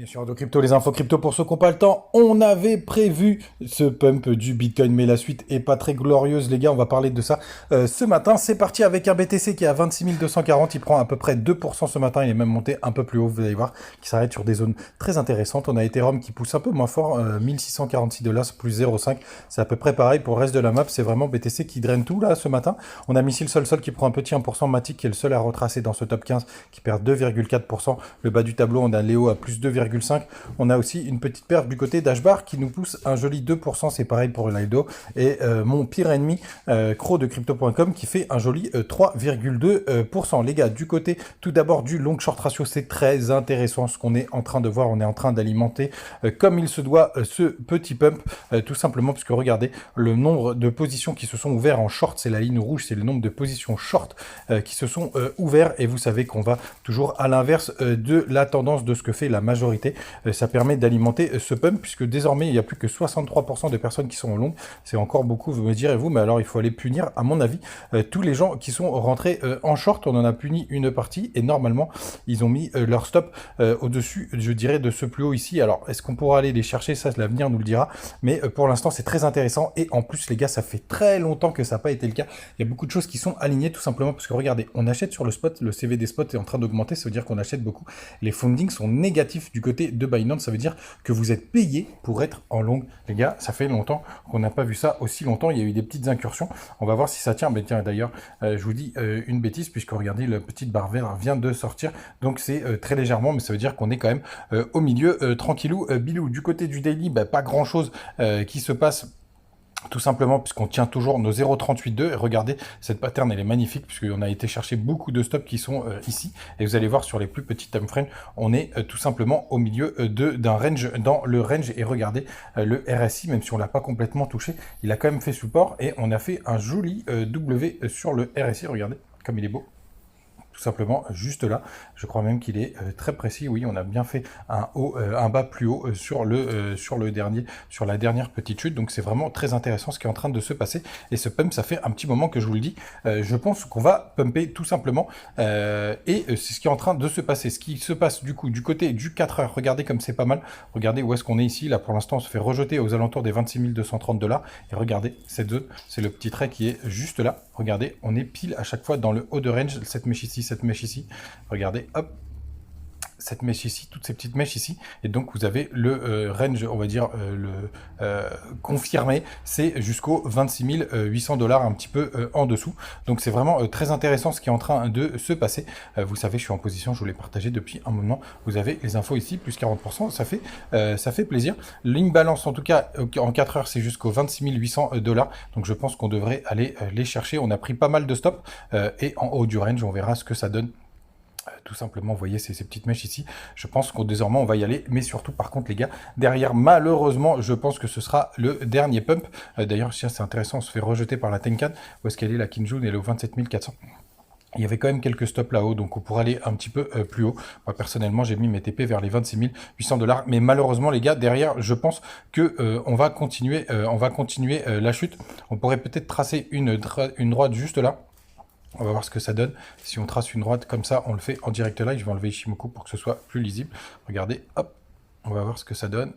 Bien sûr, de crypto, les infos crypto pour ceux qui n'ont pas le temps. On avait prévu ce pump du Bitcoin, mais la suite est pas très glorieuse, les gars. On va parler de ça ce matin. C'est parti avec un BTC qui est à 26 240. Il prend à peu près 2% ce matin. Il est même monté un peu plus haut, vous allez voir, qui s'arrête sur des zones très intéressantes. On a Ethereum qui pousse un peu moins fort, 1646 $, plus 0,5. C'est à peu près pareil pour le reste de la map. C'est vraiment BTC qui draine tout là ce matin. On a Missile Sol qui prend un petit 1%. Matic qui est le seul à retracer dans ce top 15 qui perd 2,4%. Le bas du tableau, on a Léo à plus 2,5. On a aussi une petite perte du côté d'Ashbar qui nous pousse un joli 2%, c'est pareil pour Lido. Et mon pire ennemi, Crow de Crypto.com, qui fait un joli 3,2%. Les gars, du côté tout d'abord du long short ratio, c'est très intéressant ce qu'on est en train de voir. On est en train d'alimenter comme il se doit ce petit pump, tout simplement parce que regardez, le nombre de positions qui se sont ouvertes en short, c'est la ligne rouge, c'est le nombre de positions short qui se sont ouvertes. Et vous savez qu'on va toujours à l'inverse de la tendance de ce que fait la majorité. Ça permet d'alimenter ce pump puisque désormais il n'y a plus que 63% de personnes qui sont en long. C'est encore beaucoup, vous me direz-vous, mais alors il faut aller punir, à mon avis, tous les gens qui sont rentrés en short. On en a puni une partie et normalement ils ont mis leur stop au-dessus, je dirais, de ce plus haut ici. Alors est-ce qu'on pourra aller les chercher? Ça, l'avenir nous le dira. Mais pour l'instant c'est très intéressant et en plus les gars, ça fait très longtemps que ça n'a pas été le cas. Il y a beaucoup de choses qui sont alignées tout simplement parce que regardez, on achète sur le spot, le CVD spot est en train d'augmenter, ça veut dire qu'on achète beaucoup. Les fundings sont négatifs du côté de Binance, ça veut dire que vous êtes payé pour être en long. Les gars, ça fait longtemps qu'on n'a pas vu ça aussi longtemps. Il y a eu des petites incursions. On va voir si ça tient. Mais tiens, d'ailleurs, je vous dis une bêtise puisque regardez, la petite barre verte vient de sortir. Donc c'est très légèrement, mais ça veut dire qu'on est quand même au milieu tranquillou, bilou. Du côté du daily, pas grand chose qui se passe. Tout simplement puisqu'on tient toujours nos 0,382 et regardez, cette pattern elle est magnifique puisqu'on a été chercher beaucoup de stops qui sont ici et vous allez voir sur les plus petits time frames, on est tout simplement au milieu d'un range, dans le range et regardez le RSI, même si on l'a pas complètement touché, il a quand même fait support et on a fait un joli W sur le RSI, regardez comme il est beau. Tout simplement juste là, je crois même qu'il est très précis. Oui, on a bien fait un haut, un bas plus haut sur le dernier, sur la dernière petite chute. Donc c'est vraiment très intéressant ce qui est en train de se passer. Et ce pump, ça fait un petit moment que je vous le dis. Je pense qu'on va pumper tout simplement. Et c'est ce qui est en train de se passer. Ce qui se passe du coup du côté du 4 heures. Regardez comme c'est pas mal. Regardez où est-ce qu'on est ici. Là pour l'instant, on se fait rejeter aux alentours des 26 230 $. Et regardez cette zone, c'est le petit trait qui est juste là. Regardez, on est pile à chaque fois dans le haut de range. Cette mèche ici, cette mèche ici. Regardez, hop, cette mèche ici, toutes ces petites mèches ici, et donc vous avez le range, on va dire, confirmé, c'est jusqu'aux 26 800 $, un petit peu en dessous. Donc c'est vraiment très intéressant ce qui est en train de se passer. Vous savez, je suis en position, je vous l'ai partagé depuis un moment. Vous avez les infos ici, plus 40%, ça fait plaisir. Ligne balance, en tout cas, en 4 heures, c'est jusqu'aux 26 800 $. Donc je pense qu'on devrait aller les chercher. On a pris pas mal de stops, et en haut du range, on verra ce que ça donne. Tout simplement, vous voyez ces petites mèches ici, je pense qu'on désormais on va y aller, mais surtout par contre les gars, derrière malheureusement je pense que ce sera le dernier pump. D'ailleurs c'est intéressant, on se fait rejeter par la Tenkan, où est-ce qu'elle est la Kinjun, elle est au 27 400. Il y avait quand même quelques stops là-haut, donc on pourrait aller un petit peu plus haut. Moi, personnellement, j'ai mis mes TP vers les 26 800 $. Mais malheureusement, les gars, derrière, je pense que on va continuer la chute. On pourrait peut-être tracer une droite juste là. On va voir ce que ça donne. Si on trace une droite comme ça, on le fait en direct live. Je vais enlever Ishimoku pour que ce soit plus lisible. Regardez, hop, on va voir ce que ça donne.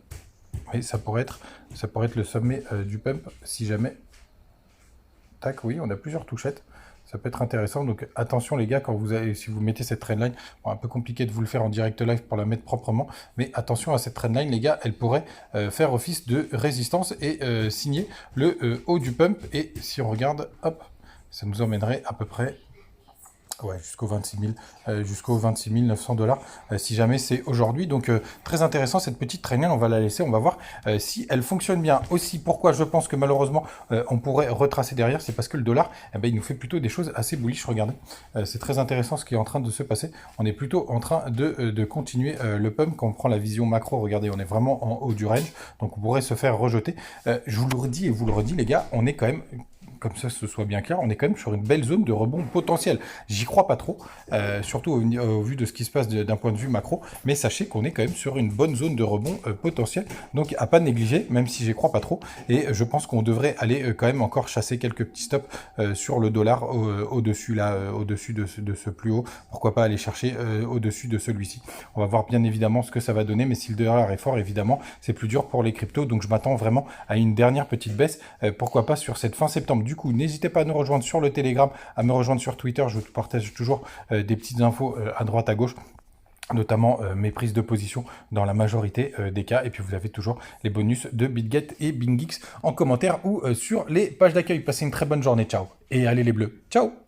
Et ça pourrait être le sommet du pump, si jamais. Tac, oui, on a plusieurs touchettes. Ça peut être intéressant. Donc attention les gars, si vous mettez cette trendline, bon, un peu compliqué de vous le faire en direct live pour la mettre proprement, mais attention à cette trendline les gars, elle pourrait faire office de résistance et signer le haut du pump. Et si on regarde, hop, ça nous emmènerait à peu près jusqu'aux 26 900 $, si jamais c'est aujourd'hui. Donc très intéressant cette petite traînée, on va la laisser, on va voir si elle fonctionne bien. Aussi, pourquoi je pense que malheureusement on pourrait retracer derrière, c'est parce que le dollar, il nous fait plutôt des choses assez bullish. Regardez, c'est très intéressant ce qui est en train de se passer. On est plutôt en train de continuer le pump. Quand on prend la vision macro, regardez, on est vraiment en haut du range, donc on pourrait se faire rejeter. Je vous le redis et vous le redis les gars, on est quand comme ça ce soit bien clair, on est quand même sur une belle zone de rebond potentiel. J'y crois pas trop, surtout au vu de ce qui se passe d'un point de vue macro, mais sachez qu'on est quand même sur une bonne zone de rebond potentiel, donc à pas négliger, même si j'y crois pas trop, et je pense qu'on devrait aller quand même encore chasser quelques petits stops sur le dollar au-dessus là, au-dessus de ce plus haut, pourquoi pas aller chercher au-dessus de celui-ci. On va voir bien évidemment ce que ça va donner, mais si le dollar est fort, évidemment, c'est plus dur pour les cryptos, donc je m'attends vraiment à une dernière petite baisse, pourquoi pas sur cette fin septembre. Du coup, n'hésitez pas à nous rejoindre sur le Telegram, à me rejoindre sur Twitter, je vous partage toujours des petites infos à droite, à gauche, notamment mes prises de position dans la majorité des cas, et puis vous avez toujours les bonus de BitGet et BingX en commentaire ou sur les pages d'accueil. Passez une très bonne journée, ciao, et allez les bleus, ciao.